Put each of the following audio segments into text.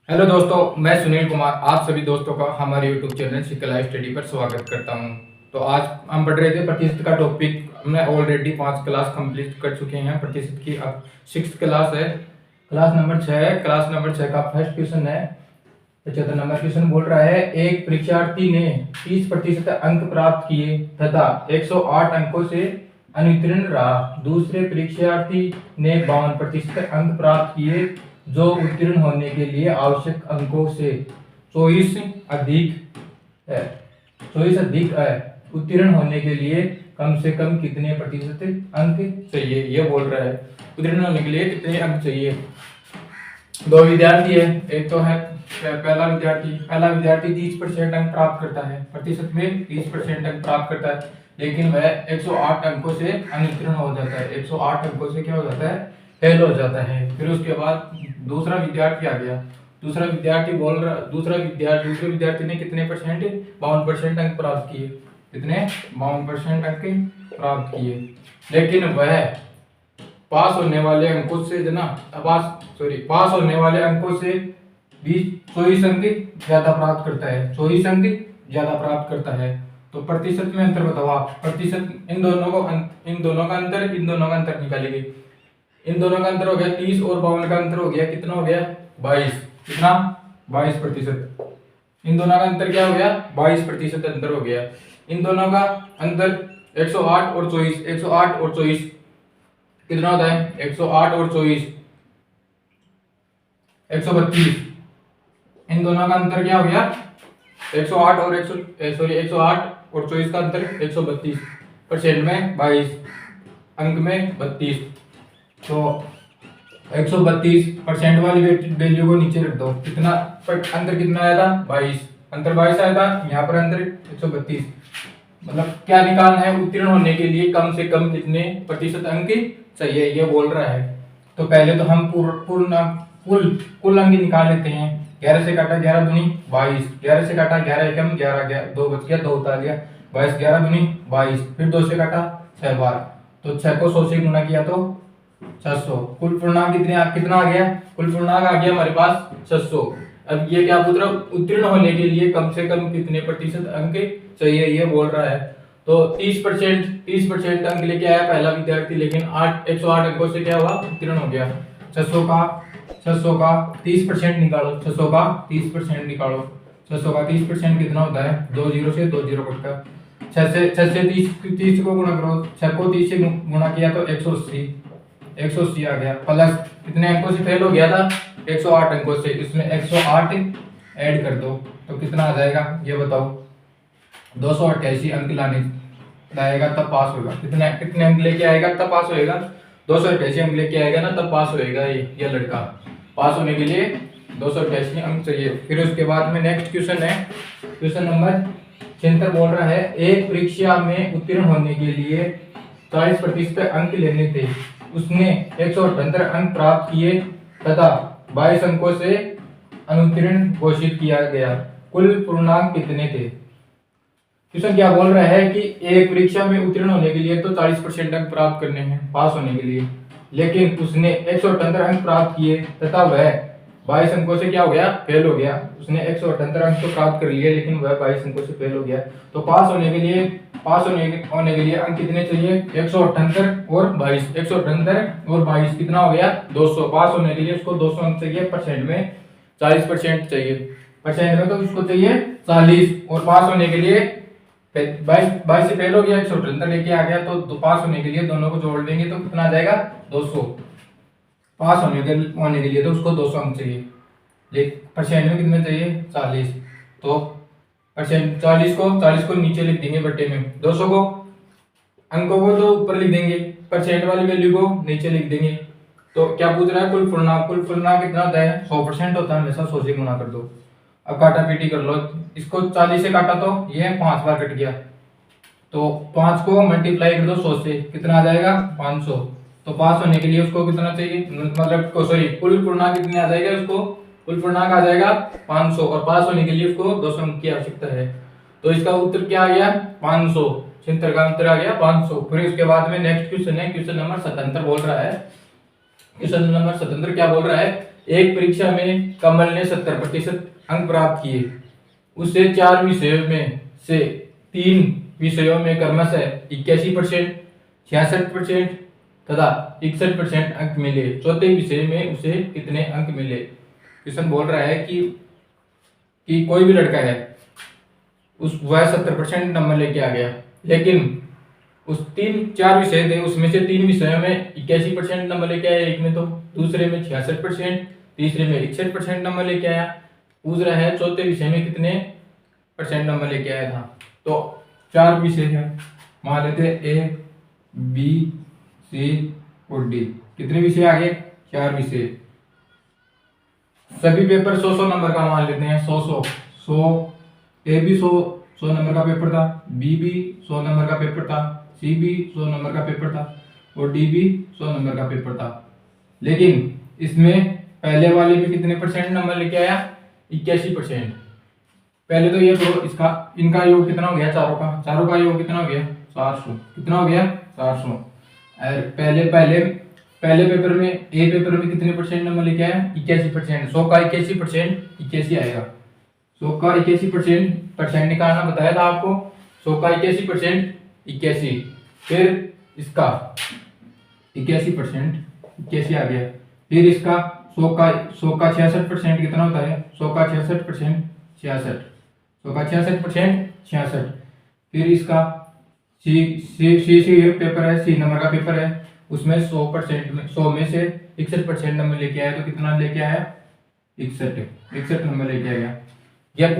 Hello दोस्तों, मैं सुनील कुमार आप सभी दोस्तों का हमारे यूट्यूब चैनल शिक्षा लाइव स्टडी पर स्वागत करता हूं। तो आज हम पढ़ रहे थे प्रतिशत का टॉपिक। हमने ऑलरेडी 5 क्लास कंप्लीट कर चुके हैं प्रतिशत की। अब 6th क्लास है, क्लास नंबर 6 है। क्लास नंबर 6 का फर्स्ट क्वेश्चन है। 75 नंबर क्वेश्चन बोल रहा है, एक परीक्षार्थी ने 30% अंक प्राप्त किए तथा 108 अंकों से अनुत्तीर्ण रहा। दूसरे परीक्षार्थी ने 52% अंक प्राप्त किए, जो उत्तीर्ण होने के लिए आवश्यक अंकों से 24 अधिक है। 24 अधिक है। उत्तीर्ण होने के लिए कम से कम कितने प्रतिशत अंक चाहिए, ये बोल रहा है। उत्तीर्ण होने के लिए कितने अंक चाहिए। दो विद्यार्थी है, एक तो है पहला विद्यार्थी 30% अंक प्राप्त करता है, प्रतिशत में 30% अंक प्राप्त करता है, लेकिन वह 108 अंकों से अनुत्तीर्ण हो जाता है। 108 अंकों से क्या हो जाता है, फेल हो जाता है। फिर उसके बाद दूसरा विद्यार्थी आ गया। दूसरे विद्यार्थी ने कितने परसेंट, 52% अंक प्राप्त किए। कितने, 52% अंक प्राप्त किए, लेकिन वह पास होने वाले अंकों से पास होने वाले अंकों से 24 अंक ज्यादा प्राप्त करता है। 24 अंक ज्यादा प्राप्त करता है। तो प्रतिशत में अंतर बताओ आप। प्रतिशत इन दोनों का अंतर निकालेंगे। इन दोनों का अंतर हो गया 30 और 52 का अंतर हो गया, कितना हो गया, 22। कितना, 22%। इन दोनों का अंतर क्या हो गया, 22% अंतर हो गया। इन दोनों का अंतर 108 और 24, 108 और 24 कितना होता है, 108 और 24 132। इन दोनों का अंतर क्या हो गया, 108 और 24 का अंतर 132। परसेंट में 22, अंक में 32। तो 132% वाली वैल्यू को नीचे रख दो। कितना अंतर, कितना आया था, 22। अंतर 22 आया था, यहाँ पर अंतर 132। मतलब क्या निकालना है, उत्तीर्ण होने के लिए कम से कम कितने प्रतिशत अंक चाहिए, ये बोल रहा है। तो पहले तो हम कुल अंक निकाल लेते हैं। 11 से काटा 11 दूनी 22, 11 से काटा 11 एकम 11, 2 बच गया, 2 उतार लिया, 22, 11 दूनी 22। फिर 2 से काटा 6 बार, तो 6 को 100 से गुणा किया तो 600। कुल पूर्णांक कितना आ गया, कुल पूर्णांक आ गया हमारे पास 600। अब ये क्या पूछ रहा, उत्तीर्ण होने के लिए कम से कम कितने प्रतिशत अंक चाहिए, ये बोल रहा है। तो 30% अंक लेके आया पहला विद्यार्थी, लेकिन 108 अंकों से क्या हुआ, उत्तीर्ण हो गया। 600 का 30% निकालो। 600 का 30% निकालो। 600 का 30% कितना होता है, 2 0 से 2 0 कटता। 6 से 30 को गुणा करो। 6 को 30 से गुणा किया तो 180 आ गया। प्लस कितने अंकों से फेल हो गया था, 108 अंकों से। इसमें 108 ऐड कर दो तो कितना आ जाएगा, ये बताओ। 288 अंक लाएगा तब पास होगा। कितने अंक लेके आएगा तब पास होएगा, 288 अंक लेके आएगा ना तब पास होएगा। ये लड़का पास होने के लिए 288 अंक चाहिए। फिर उसके बाद में नेक्स्ट क्वेश्चन है, क्वेश्चन नंबर 76 बोल रहा है, एक परीक्षा में उत्तीर्ण होने के लिए 40% अंक लेने थे। उसने 178 अंक प्राप्त किए तथा 22 अंकों से अनुत्तीर्ण घोषित किया गया। कुल पूर्णांक कितने थे। क्वेश्चन क्या बोल रहा है कि एक परीक्षा में उत्तीर्ण होने के लिए तो 40% अंक प्राप्त करने हैं पास होने के लिए, लेकिन उसने 178 अंक प्राप्त किए तथा वह 22 अंकों से क्या हो गया, फेल हो गया। उसने 178 अंक तो प्राप्त कर लिए, लेकिन वह 22 अंकों से फेल हो गया। तो पास होने के लिए अंक कितने चाहिए, 178 और 22। 178 और 22 कितना हो गया, 200। पास होने के लिए उसको 200 अंक चाहिए। परसेंट में 40% चाहिए। परसेंट में तो उसको चाहिए 40। और पास होने के लिए 22 से फेल हो गया, 178 लेके आ गया, तो पास होने के लिए दोनों को जोड़ देंगे तो कितना आ जाएगा, 200। पास होने के लिए तो उसको 200 अंक चाहिए, लेकिन परसेंट में कितने चाहिए, 40। तो परसेंट 40 को नीचे लिख देंगे बट्टे में, 200 को अंकों को तो ऊपर लिख देंगे, परसेंट वाली वैल्यू को नीचे लिख देंगे। तो क्या पूछ रहा है, कुल पूर्णांक कितना होता है, 100% होता है हमेशा। 100 से गुणा कर दो। अब काटा पीटी कर लो। इसको 40 से काटा तो ये 5 बार कट गया, तो 5 को मल्टीप्लाई कर दो 100 से, कितना आ जाएगा, 500। तो पास होने के लिए उसको कितना चाहिए, मतलब कुल पूर्णांक कितने आ जाएगा, उसको कुल पूर्णांक आ जाएगा 500, और पास होने के लिए उसको 200 अंक की आवश्यकता है। तो इसका उत्तर क्या आ गया, 500। छिहत्तर का उत्तर आ गया 500। फिर उसके बाद में नेक्स्ट क्वेश्चन है, क्वेश्चन नंबर 77 बोल रहा है। क्वेश्चन नंबर 77 क्या बोल रहा है, एक परीक्षा में कमल ने 70% अंक प्राप्त किए। उससे 4 विषयों में से 3 विषयों में क्रमशः 81%, 66% तथा 61% अंक मिले। चौथे विषय में उसे कितने अंक मिले? क्वेश्चन बोल रहा है कि कोई भी लड़का है, वह 70% नंबर लेके आ गया, लेकिन उस 4 विषय थे, उसमें से 3 विषयों में 81% नंबर लेके आया, एक में तो, दूसरे में 66%, तीसरे में 61% नंबर लेके आया। पूछ रहा है चौथे विषय में कितने % नंबर लेके आया था। तो 4 विषय है, मान लेते ए, बी, सी और डी। कितने विषय आ गए? 4 विषय। सभी पेपर 100 नंबर का मान लेते हैं, 100 ए भी 100 नंबर का पेपर था, बी भी 100 नंबर का पेपर था, सी भी 100 नंबर का पेपर था और डी भी 100 नंबर का पेपर था। लेकिन इसमें पहले वाले में कितने % नंबर लेके आया? 81%। पहले तो ये तो इनका योग कितना हो गया? चारों का योग कितना हो गया? 400। कितना हो गया? 400। और पहले पेपर में, ए पेपर में कितने % नंबर लेके आया? 81%। 100 का 81% 81 आएगा। 100 का 81% निकालना बताया था आपको। 100 का 81% 81। फिर इसका 81% 81 आ गया। फिर इसका 100 का 66% कितना होता है? 100 का 66% 66। 100 का 66% 66। फिर इसका सी पेपर है, सी नंबर का पेपर है, उसमें 100 में से 61% नंबर लेके आया, तो कितना लेके आया? 61 नंबर लेके आया। यह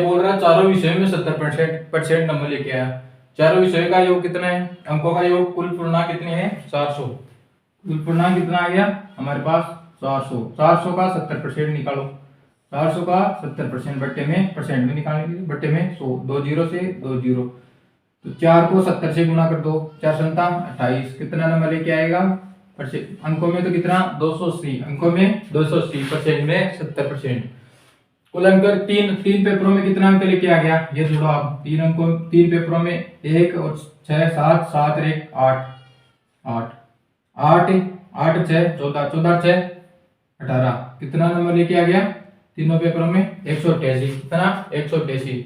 बोल रहा है चारों विषयों में 70% नंबर लेके आया। चारों विषयों का योग कितना है? अंकों का योग कुल पूर्णांक कितने हैं? 400। कुल पूर्णांक कितना आ गया हमारे पास? 400। 400 का 70% निकालो। 400 का 70% बट्टे में परसेंट में निकालेंगे, बट्टे में 100, 2 जीरो से 2 जीरो, तो 4 को 70 से गुना कर दो, 4 सत्ता 28। कितना नंबर लेके आएगा? अंकों में तो कितना? 280। अंकों में 280, परसेंट में 70%। कुल अंक तीन पेपरों में कितना अंक लेके आ गया? ये जोड़ो आप, 3 पेपरों में 1 और 6 7 7 और 1 8 8 8 8 6 14 14 6 18। कितना नंबर लेके आ गया तीनों पेपरों में? 188। कितना? 188।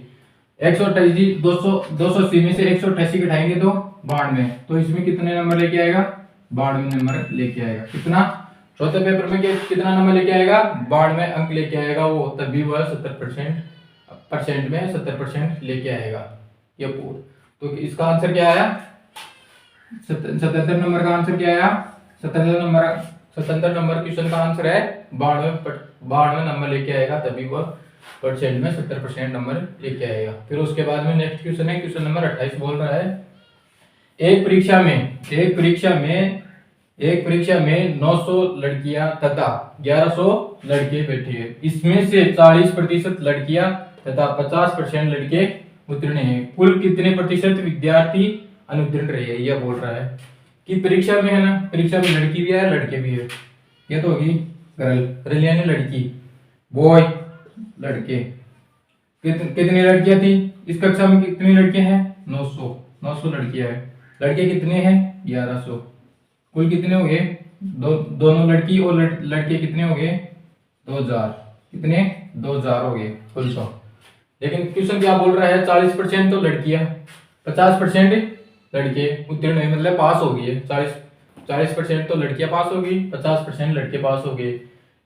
188 280 में से 188 घटाएंगे तो 92। तो इसमें कितने नंबर लेके आएगा? 92 नंबर लेके आएगा। कितना? चौथे पेपर में कितना नंबर लेके आएगा? 92 अंक लेके आएगा वो, तभी वह 70% में 70% लेके आएगा। ये तो इसका आंसर क्या आया? 77 नंबर का आंसर क्या आया? 77 नंबर क्वेश्चन का आंसर है 92 नंबर लेके आएगा, तभी वह परसेंट में 70% नंबर लेके आएगा। फिर उसके बाद में नेक्स्ट क्वेश्चन है, क्वेश्चन नंबर 28 बोल रहा है एक परीक्षा में 900 लड़कियां तथा 1100 लड़के बैठे हैं। इसमें से 40% लड़कियां तथा 50% लड़के उत्तीर्ण हैं। कुल कितने प्रतिशत विद्यार्थी अनुत्तीर्ण रहे? यह बोल रहा है कि परीक्षा में है ना, परीक्षा में लड़की भी है लड़के भी है। यह तो होगी गर्ल यानी लड़की, बॉय लड़के। कितनी लड़कियां थी इस कक्षा में? कितनी लड़कियां हैं? 900 लड़कियां हैं। लड़के कितने हैं? 1100। कुल कितने हो गए? दोनों लड़की और लड़के कितने हो गए? 2000। कितने? 2000 हो गए कुल 100। लेकिन क्वेश्चन क्या बोल रहा है? 40% तो लड़कियां, 50% लड़के उत्तीर्ण हुए, मतलब पास हो गए। 40% तो लड़कियां पास हो गई, 50% लड़के पास हो गए।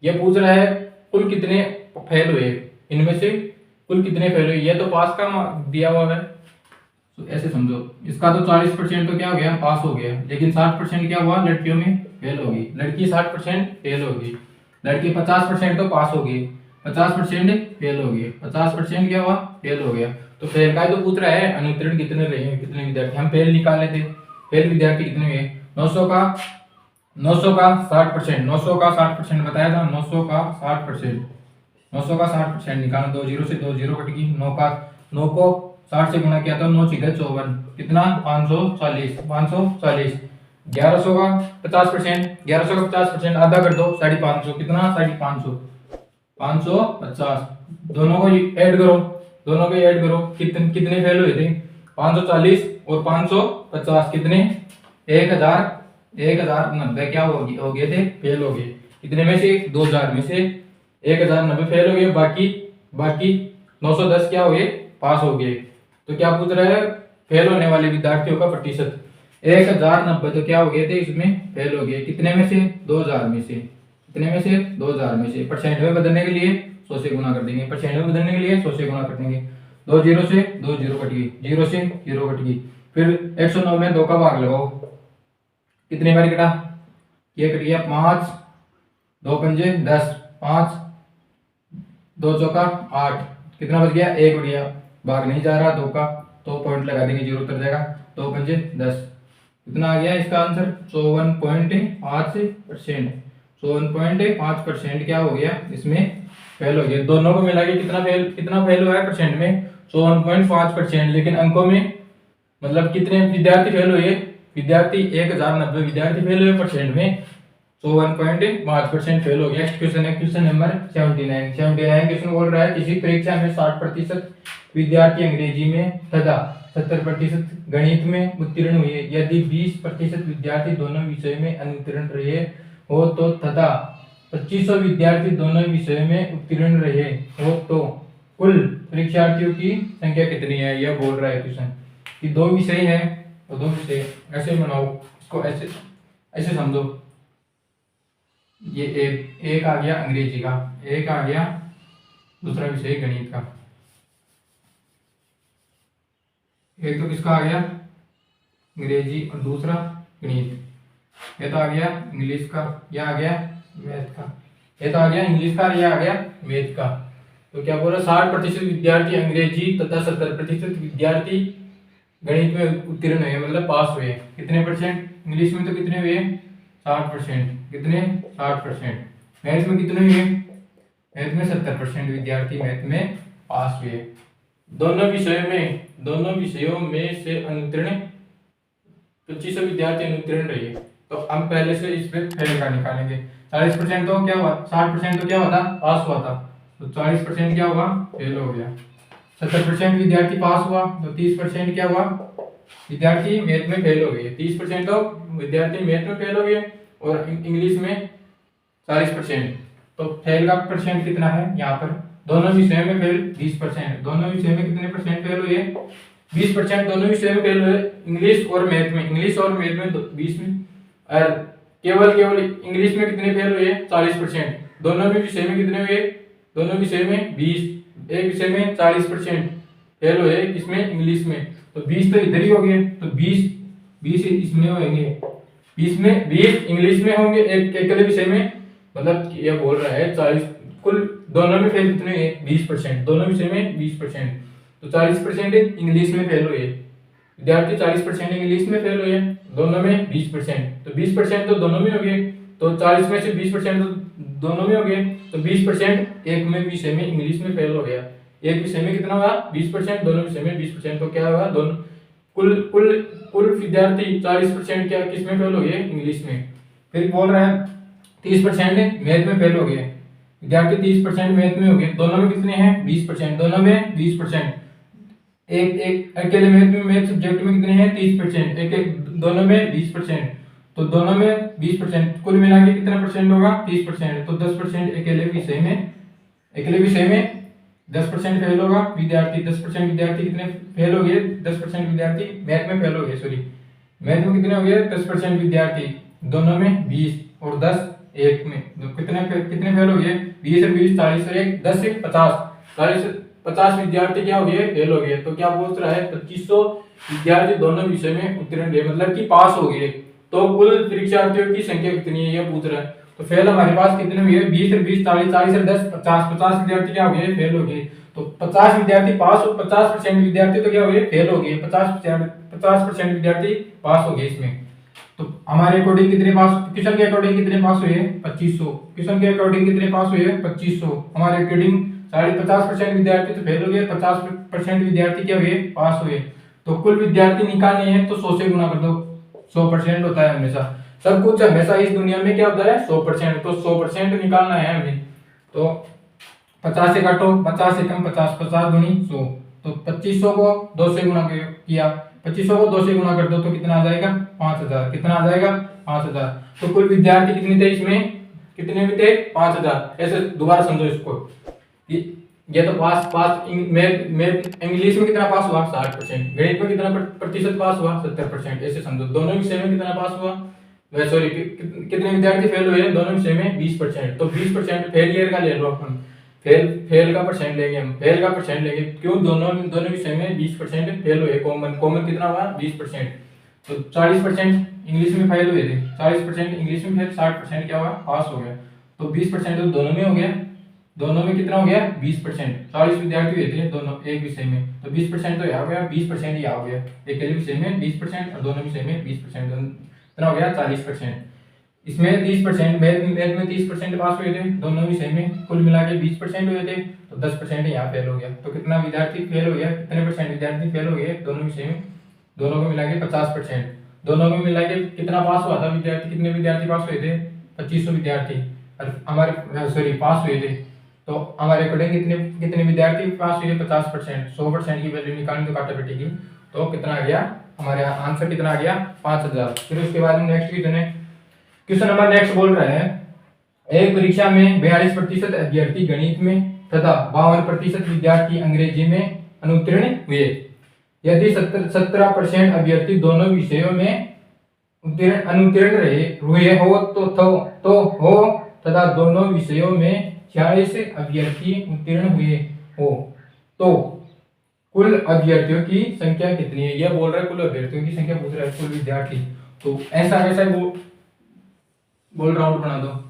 ये पूछ रहा है कुल कितने फेल हुए, इनमें से कुल कितने फेल हुए। ये तो पास का दिया हुआ है, तो ऐसे समझो। इसका तो 40% तो क्या हो गया? पास हो गया। लेकिन 60% क्या हुआ? लड़कियों में फेल होगी। लड़की 60% फेल होगी, लड़की 50% तो पास होगी, 50% फेल होगी, 50% क्या हुआ? फेल हो गया। तो फेल का तो पूछ रहा है अनुत्तीर्ण कितने रहे हैं, कितने विद्यार्थी। हम फेल निकाले थे, फेल विद्यार्थी कितने हुए? 900 का 60%, 900 का 60% बताया था। 900 का 60% निकालना, 2 जीरो से 2 जीरो कट गई। 9 को 60 से गुणा किया तो 9 6 54, कितना? 540। 1100 का 50%, आधा कर दो, 550। कितना? 550, 550। दोनों को ऐड करो, कितने फेल हुए थे? 540 और 550 कितने? 1090 क्या हो गए थे? फेल हो गए। कितने में से 2000 में से 1090 फेल हो गए, बाकी बाकी 910 क्या हो गए, पास हो गए। तो क्या पूछ रहा है, फेल होने वाले विद्यार्थियों का प्रतिशत। 1090 तो क्या हो गए थे, इसमें फेल हो गए, कितने में से 2000 में से, कितने में से 2000 में से। परसेंट में बदलने के लिए 100 से गुना कर देंगे, परसेंट में बदलने के लिए 100 से गुना कर देंगे। 2 जीरो से 2 जीरो कट गई, 0 से 0 कट गई। फिर 109 में 2 का भाग लगाओ, कितने बार कटा, ये कट गया 5, 2 पंजे 10, 5 2 चौका 8, कितना बच गया, 1 बच गया। भाग नहीं जा रहा 2 का, तो पॉइंट लगा देंगे, 0 उतर जाएगा। 2 पंजे 10, कितना आ गया इसका आंसर, 54.5%। 54.5% क्या हो गया, इसमें फेल हो गया। दोनों को मिला के कितना फेल हुआ है परसेंट में, 54.5%। लेकिन अंकों में मतलब कितने विद्यार्थी फेल हुए, विद्यार्थी 1090 विद्यार्थी फेल हुए, परसेंट में 54.5% फेल हो गया। नेक्स्ट क्वेश्चन है क्वेश्चन नंबर 79 क्वेश्चन बोल रहा है, किसी परीक्षा में 60% विद्यार्थी अंग्रेजी में तथा 70% गणित में उत्तीर्ण हुए, यदि 20% विद्यार्थी दोनों विषय में अनुत्तीर्ण रहे हो तो, तथा 2500 विद्यार्थी दोनों विषय में उत्तीर्ण रहे हो तो कुल परीक्षार्थियों की संख्या कितनी है। यह बोल रहा है क्वेश्चन कि 2 विषय है, तो 2 विषय ऐसे बनाओ, इसको ऐसे ऐसे समझो। ये एक आ गया अंग्रेजी का, एक आ गया दूसरा विषय गणित का। एक तो किसका आ गया, अंग्रेजी, और दूसरा गणित। ये तो आ गया इंग्लिश का, यह आ गया मैथ का। ये तो आ गया इंग्लिश का, यह आ गया मैथ का। तो क्या बोला, 60% विद्यार्थी अंग्रेजी तथा 70% विद्यार्थी गणित में उत्तीर्ण हुए, मतलब पास हुए। कितने परसेंट, इंग्लिश में तो कितने हुए, 60%, कितने 60%। मैथ में कितने हुए, मैथ में 70% विद्यार्थी मैथ में पास हुए। दोनों विषयों में से अनुत्तीर्ण 2500 विद्यार्थी अनुत्तीर्ण रहे। तो हम पहले से इस पे फेल का निकालेंगे। 40% तो क्या हुआ, 60% तो क्या हुआ था, पास हुआ था, तो 40% क्या हुआ, फेल हो गया। 70% विद्यार्थी पास हुआ, तो 30% क्या हुआ, विद्यार्थी मैथ में फेल हो गए। 30% तो विद्यार्थी मैथ में फेल हो गए, और इंग्लिश में 40%। तो फेल का परसेंट कितना है यहाँ पर, दोनों विषय में फेल 20%। दोनों विषय में कितने परसेंट फेल हुए, 20% दोनों विषय में फेल हुए, इंग्लिश और मैथ में। इंग्लिश और मैथ में 20 में, और केवल इंग्लिश में कितने फेल हुए, 40%। दोनों में विषय में कितने हुए, दोनों विषय में 20, एक विषय में 40% फेल हुए, किसमें, इंग्लिश में। तो 20 तो इधर ही हो गए, तो 20 इसमें होंगे, 20 इंग्लिश में होंगे, एक अकेले विषय में। मतलब यह बोल रहा है 40, कुल दोनों में फेल कितने हुए, 20%, दोनों विषय में 20%। तो 40% इंग्लिश में फेल हुए विद्यार्थी, 40% इंग्लिश में फेल हुए, दोनों में 20%। तो 20% तो दोनों में हो गए, तो 40 में से 20% तो दोनों में हो गए, तो 20% एक में विषय में इंग्लिश में फेल हो गया। एक विषय में कितना हुआ, 20%, दोनों विषय में 20%। तो क्या हुआ, दोनों कुल विद्यार्थी 40% क्या किस में फेल हो गए, इंग्लिश में। फिर बोल रहा है 30% मैथ में फेल हो गए विद्यार्थी, 30% मैथ में हो गए, दोनों में कितने हैं, 20%, दोनों में 20%। एक अकेले मैथ सब्जेक्ट में कितने हैं, 30%, एक दोनों में 20%। तो दोनों में 20%, कुल मिला के कितना परसेंट होगा, 30%। तो 10% अकेले विषय में 10% फेल होगा विद्यार्थी। 10% विद्यार्थी कितने फेल हो गए, 10% विद्यार्थी मैथ में फेल हो गए, सॉरी मैथ में कितने हो गए, 10% विद्यार्थी, दोनों में 20 और 10 एक में, तो कितने फेल हो गए, 20 और 20 40 और 1 10 से 50, 50 विद्यार्थी क्या हो गए, फेल हो गए। तो क्या पूछ रहा है, 2500 विद्यार्थी दोनों विषय में उत्तीर्ण हुए, मतलब कि पास हो गए। तो कुल परीक्षार्थियों की संख्या कितनी है, यह पूछ रहा है। तो फेल हमारे पास कितने हुए, 20 और 20 40 40 और 10 50 विद्यार्थी क्या हो गए, फेल हो गए। तो 50 विद्यार्थी पास और 50% विद्यार्थी तो क्या हो गए, फेल हो गए। 50% विद्यार्थी पास हो गए इसमें। तो हमारे अकॉर्डिंग कितने पास, क्वेश्चन के अकॉर्डिंग कितने पास हुए, 2500। क्वेश्चन के अकॉर्डिंग कितने पास हुए, 2500। हमारे अकॉर्डिंग 50% विद्यार्थी तो फेल हो गए, 50% विद्यार्थी क्या हुए, पास हुए। तो कुल विद्यार्थी निकालने हैं तो 100 से गुना कर दो, 100% होता है हमेशा, सब कुछ हमेशा इस दुनिया में क्या होता है, 100%। तो 100% निकालना है हमें। तो 50 से काटो, 50 से कम 50, 50 दूनी 100। तो 2500 को 2 से गुना किया, 2500 को 2 से गुना कर दो तो कितना आ जाएगा, 5000। कितना आ जाएगा, 5000। तो कुल विद्यार्थी कितने थे इसमें, कितने भी थे 5000। ऐसे दोबारा समझो इसको, ये तो पास पास मैथ इंग्लिश में कितना पास हुआ 60%, गणित में कितना प्रतिशत पास हुआ 70%। ऐसे समझो दोनों विषय में कितना पास हुआ, वह सॉरी कितने विद्यार्थी फेल हुए दोनों विषय में 20%। तो 20% फेलियर का ले लो अपन, फेल का परसेंट लेंगे हम, फेल का परसेंट लेंगे। क्यों, दोनों दोनों विषय में 20% फेल हुए, कॉमन कितना हुआ 20%। तो 40% इंग्लिश में फेल हुए थे, 40% इंग्लिश में फेल, 60% क्या हुआ पास हो गया। तो 20% तो दोनों में हो गया, दोनों में कितना हो गया 20%। 40 विद्यार्थी हुए थे दोनों एक विषय में, तो 20% तो यहाँ हो गया, 20% यहाँ हो गया। एक विषय में 20% और दोनों विषय में 20%, कितना हो गया 40%। इसमें 30% मैथ में 30% पास हुए थे दोनों विषय में, कुल मिला के 20% हुए थे, तो 10% यहाँ फेल हो गया। तो कितना विद्यार्थी फेल हो गया, कितने परसेंट विद्यार्थी फेल हो गए दोनों विषय में, दोनों को मिला के 50%। दोनों में मिला के कितना पास हुआ था विद्यार्थी, कितने विद्यार्थी पास हुए थे 2500 विद्यार्थी, और हमारे सॉरी पास हुए थे। तो हमारे अकॉर्डिंग कितने कितने विद्यार्थी पास हुए 50%। 100% की वैल्यू निकालनी तो काटा बेटी की, तो कितना आ गया हमारा आंसर, कितना आ गया 5000। फिर उसके बाद में नेक्स्ट क्वेश्चन है, क्वेश्चन नंबर नेक्स्ट बोल रहा है, एक परीक्षा में 42% अभ्यर्थी गणित में तथा 52% विद्यार्थी अंग्रेजी में अनुत्तीर्ण हुए। यदि 17% अभ्यर्थी दोनों विषयों में अनुत्तीर्ण हुए हो तो हो तथा दोनों विषयों में 46 अभ्यर्थी उत्तीर्ण हुए हो तो कुल अभ्यर्थियों की संख्या कितनी है। यह बोल रहा है कुल अभ्यर्थियों की संख्या पूछ रहा है, कुल विद्यार्थी। तो ऐसा कैसा गोल राउंड बना दो,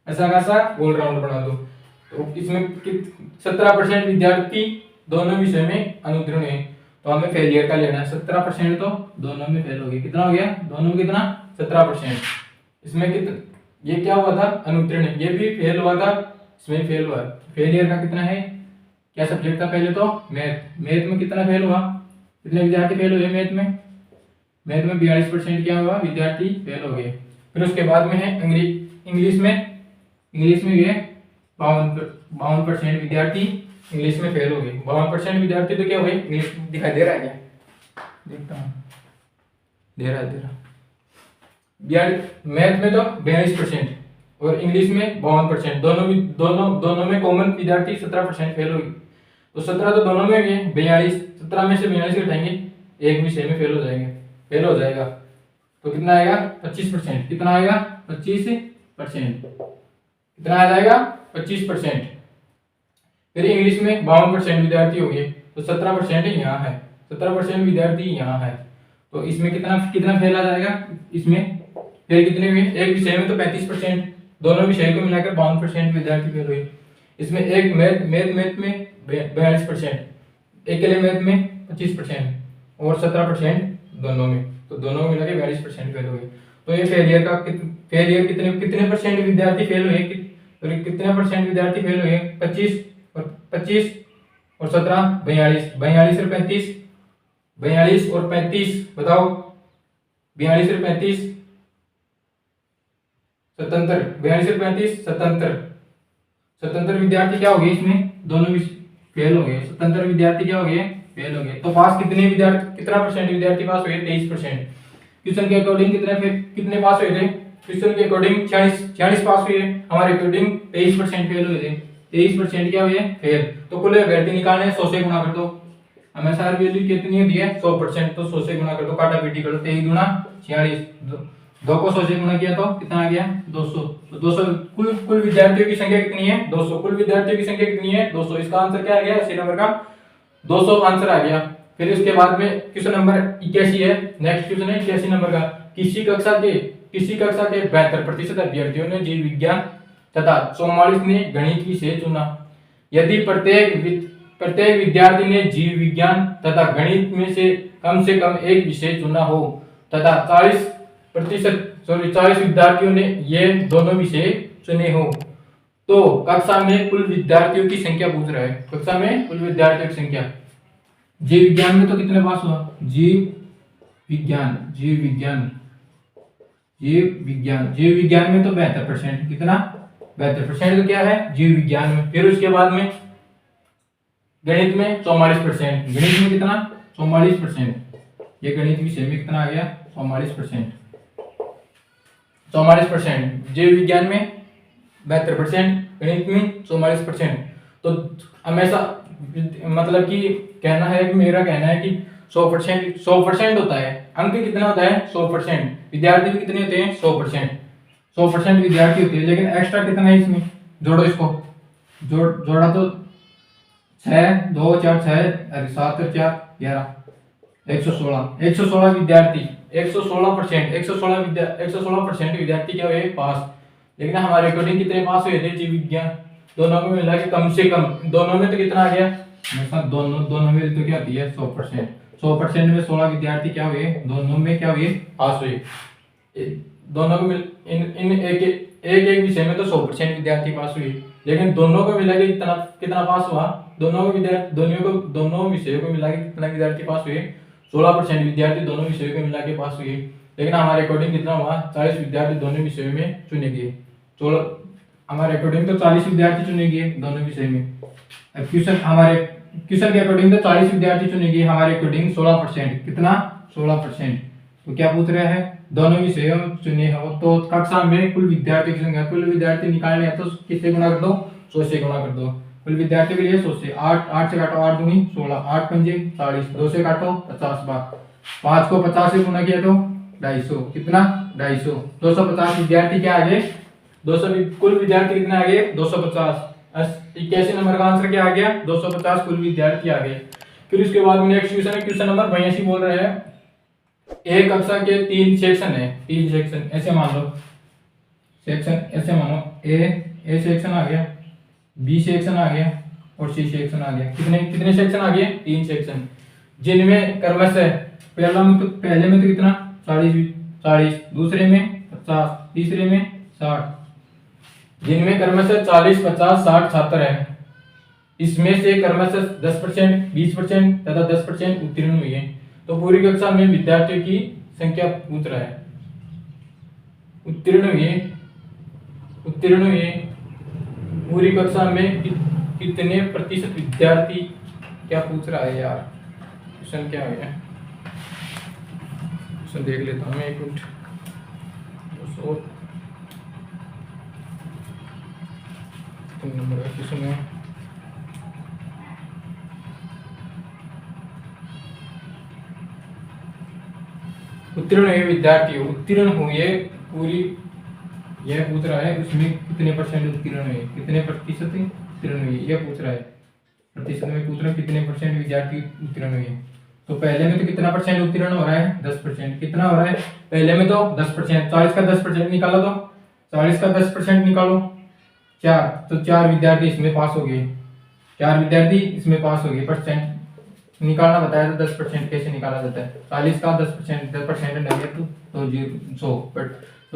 ऐसा कैसा गोल राउंड बना दो। तो इसमें 17% विद्यार्थी दोनों विषय में अनुत्तीर्ण है, तो हमें फेलियर का लेना है। 17% तो दोनों में फेल हो गए, कितना हो गया दोनों में कितना 17%। इसमें कितना, ये क्या हुआ था अनुत्तीर्ण, ये भी फेल हुआ था, इसमें फेल हुआ। फेलियर का कितना है, क्या सब्जेक्ट था पहले तो मैथ में कितना फेल हुआ, कितने विद्यार्थी फेल हुए मैथ में 42% क्या हुआ विद्यार्थी फेल हो गए। फिर उसके बाद में है इंग्लिश में ये 52% विद्यार्थी इंग्लिश में फेल हो गए। 52% विद्यार्थी तो क्या हो गए, इंग्लिश दिखाई दे रहा है क्या, देखता हूँ, दे रहा मैथ में तो 42% और इंग्लिश में 52%, दोनों में कॉमन विद्यार्थी 17% फेल हो गए। तो 17 तो दोनों में भी है, 42, 17 में से 42 घटाएंगे, एक विषय में फेल हो जाएगा। तो कितना आएगा 25%, कितना आएगा 25%, कितना आ जाएगा 25%। फिर इंग्लिश में 52% विद्यार्थी हो गए, तो 17% यहाँ है, 17% विद्यार्थी यहाँ है। तो इसमें कितना फेल आ जाएगा, इसमें फेल कितने हुए, एक विषय में तो 35%, दोनों विषय को मिलाकर 52% विद्यार्थी फेल हुए। इसमें एक मैथ में 42%, एक के लिए मैथ में 25% और 17% दोनों में, तो दोनों मिला के 42% फेल हुए। तो ये फेलियर कितने परसेंट विद्यार्थी फेल हुए, कितने परसेंट विद्यार्थी फेल हुए 25 और 17 42 और 35, 42 और 35 बताओ, 42 और 35 77, 42 और 35 77 विद्यार्थी क्या हो गए, इसमें दोनों फेल हो गए, 77 विद्यार्थी क्या हो गए फेल हो गए। तो पास कितना परसेंट विद्यार्थी पास हुए 23%। क्वेश्चन के अकॉर्डिंग कितने पास हुए थे, क्वेश्चन के अकॉर्डिंग 46 पास हुए, हमारे अकॉर्डिंग 23% फेल हुए थे, 23% क्या हुए फेल। तो कुल अभ्यर्थी निकालने 100 से गुणा कर दो, हमें सारी वैल्यू कितनी होती है 100%, तो 100 से गुणा कर दो, काटा पीटी कर दो, 23 गुणा 46, 2 को 100 से गुणा किया तो कितना आ गया 200। तो 200 कुल विद्यार्थियों की संख्या कितनी है 200, कुल विद्यार्थियों की संख्या कितनी है 200। इसका आंसर क्या आ गया, सी नंबर का 200 आंसर आ गया। फिर इसके बाद में क्वेश्चन नंबर 81 है, नेक्स्ट क्वेश्चन है 81 नंबर का। किसी कक्षा के 72% अभ्यर्थियों ने जीव विज्ञान तथा 44 ने गणित विषय चुना। यदि प्रत्येक विद्यार्थी ने जीव विज्ञान तथा गणित में से कम एक विषय चुना हो तथा 40 विद्यार्थियों ने ये दोनों विषय चुने हो, तो कक्षा में कुल विद्यार्थियों की संख्या पूछ रहा है, कक्षा में कुल विद्यार्थियों की संख्या। जीव विज्ञान में तो कितने पास हुआ, जीव विज्ञान में तो 72%, कितना 72% तो क्या है जीव विज्ञान में। फिर उसके बाद में गणित में 44%, गणित में कितना 44%, ये गणित विषय में कितना आ गया 44%। जीव विज्ञान में 72%, गणित में 44%। तो हमेशा मतलब कि कहना है कि मेरा कहना है कि 100% होता है। अंक कितना होता है? 100%। विद्यार्थी भी कितने होते हैं? 100%। 100% विद्यार्थी होते हैं, लेकिन एक्स्ट्रा कितना है इसमें? जोड़ो इसको, जोड़ा तो 6 2 4 6 अरे 7 और 4 11 116 विद्यार्थी, 116% विद्यार्थी क्या हुए? पास। लेकिन हमारे अकॉर्डिंग कितने पास हुए थे जीव विज्ञान? दोनों में मिला के कम से कम, दोनों में तो कितना आ गया? हमेशा दोनों में तो क्या आती है? 100%। 100% में 16 विद्यार्थी क्या हुए? दोनों में क्या हुए? पास हुए। दोनों को मिल इन एक विषय में तो 100% विद्यार्थी पास हुए, लेकिन दोनों को मिला के कितना कितना पास हुआ? दोनों विषयों को मिला के कितना विद्यार्थी पास हुए? 16% विद्यार्थी दोनों विषयों को मिला के पास हुए। लेकिन हमारे अकॉर्डिंग कितना हुआ? 40 विद्यार्थी दोनों विषयों में चुने गए। हमारे अकॉर्डिंग तो 40 विद्यार्थी चुने गए दोनों विषय में। अब क्वेश्चन के अकॉर्डिंग तो 40 विद्यार्थी चुने गए, हमारे अकॉर्डिंग 16%। कितना? 16%। तो क्या पूछ रहा है? दोनों विषयों चुने हो तो कक्षा में कुल विद्यार्थी की संख्या, कुल विद्यार्थी निकालने हैं तो किससे गुणा कर दो? 100 से गुणा कर दो। कुल विद्यार्थी के लिए 100 से 8 से काटो, 8 दूनी 16, 8 पंजे 40, 2 से काटो 50 बार, 5 को 50 से गुणा किया तो 250। कितना? 250। 250 विद्यार्थी क्या आ गए? 200 कुल विद्यार्थी कितने आ गए? 250। 81 नंबर का आंसर क्या आ गया? 250 कुल विद्यार्थी आ गए। फिर उसके बाद में नेक्स्ट क्वेश्चन है, क्वेश्चन नंबर 82 बोल रहे हैं एक कक्षा के 3 सेक्शन है, 3 सेक्शन ऐसे मान लो, सेक्शन ऐसे मानो ए सेक्शन आ गया, बी सेक्शन आ गया और सी सेक्शन आ गया। कितने सेक्शन आ गए? 3 सेक्शन, जिनमें क्रमशः पहले में तो कितना? 40, दूसरे में 50, तीसरे में 60, जिनमें क्रमशः 40 50 60 छात्र है। इसमें से क्रमशः 10% 20% तथा 10% उत्तीर्ण हुए हैं। तो पूरी कक्षा में विद्यार्थियों की संख्या पूछ रहा है। उत्तीर्ण हुए पूरी कक्षा में कितने प्रतिशत विद्यार्थी, क्या पूछ रहा है यार? क्वेश्चन क्या है? क्वेश्चन देख लेता हूँ मैं, एक मिनट। 200 नंबर का क्वेश्चन है। उत्तीर्ण हुए विद्यार्थी, उत्तीर्ण हुए पूरी, यह पूछ रहा है उसमें कितने परसेंट उत्तीर्ण हुए, कितने प्रतिशत उत्तीर्ण हुए, यह पूछ रहा है। प्रतिशत में पूछ रहा है कितने परसेंट विद्यार्थी उत्तीर्ण हुए। तो पहले में तो कितना परसेंट उत्तीर्ण हो रहा है? 10%। कितना हो रहा है पहले में? तो 10%। 40 का 10% निकालो, तो 40 का 10% निकालो 4, तो 4 विद्यार्थी इसमें पास हो गए, 4 विद्यार्थी इसमें पास हो गए। परसेंट निकालना बताया तो 10% कैसे निकाला जाता है? 40 का 10%, 10% नहीं है तो 2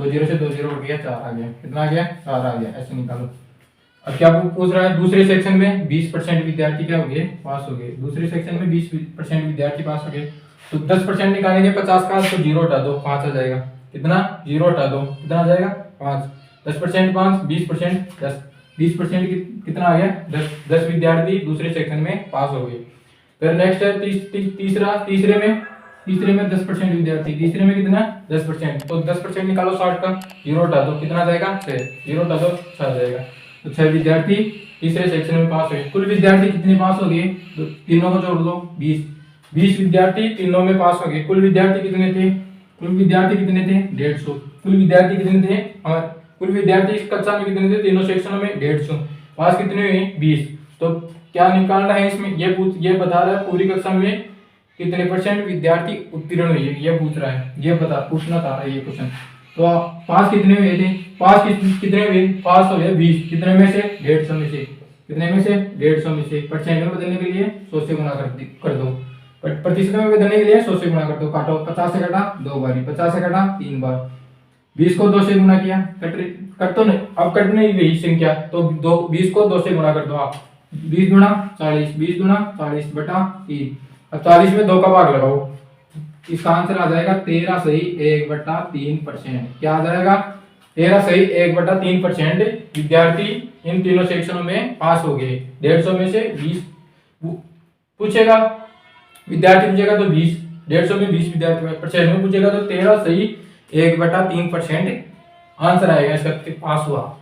0 से 2 0 उठ गया, 4 आ गया। कितना आ गया? 4 आ गया। ऐसे निकालो। अब क्या पूछ रहा है? दूसरे सेक्शन में 20% विद्यार्थी क्या हो गए? पास हो गए। दूसरे सेक्शन में 20% विद्यार्थी पास हो गए, तो 10% निकालेंगे 50 का, तो 0 हटा दो, 5 आ जाएगा। कितना? 0 हटा दो, कितना आ जाएगा? 5। 10% 5, 20% 10, 20% कितना आ गया? 10 विद्यार्थी दूसरे सेक्शन में पास हो गए। फिर नेक्स्ट है तीसरे में 10% विद्यार्थी, तीसरे में कितना? 10%, तो 10% निकालो 60 का, 0 हटा दो, कितना आ जाएगा? 6, 0 हटा दो 6 आ जाएगा। तो 6 विद्यार्थी तीसरे सेक्शन में पास हुए। कुल विद्यार्थी कितने पास हो गए? तो तीनों को जोड़ दो, 20 विद्यार्थी तीनों में पास हो गए। कुल विद्यार्थी कितने थे? 150। कुल विद्यार्थी कितने थे? और कुल विद्यार्थी इस कक्षा में कितने थे? तीनों सेक्शनों में 150। पास कितने हुए? 20। तो क्या निकालना है इसमें? ये बता रहा है पूरी कक्षा में कितने परसेंट विद्यार्थी उत्तीर्ण हुए, ये पूछ रहा है, ये पूछना था ये क्वेश्चन। तो पास कितने हुए थे? कितने हुए? पास हो गए 20। कितने में से? 150 में से। कितने में से? 150 में से। परसेंट में बदलने के लिए 100 से गुणा कर दो, प्रतिशत में बदलने के लिए 100 से गुणा कर दो। काटो, 50 से काटा 2 बार, 50 से काटा 3 बार, 20 को 2 से गुणा किया, कट तो नहीं, अब कटने गई संख्या, तो 20 को 2 से गुणा कर दो आप। 20 गुणा 40, 20 गुणा 40 बटा 3। अब 40 में 2 का भाग लगाओ, इसका आंसर आ जाएगा 13 सही 1/3%। क्या आ जाएगा? 13 सही 1/3% विद्यार्थी इन तीनों सेक्शनों में पास हो गए। 150 में से 20 पूछेगा, विद्यार्थी पूछेगा तो 20, 150 में 20 विद्यार्थी, परसेंट में पूछेगा तो 13 सही 1/3% आंसर आएगा इसका, पास हुआ।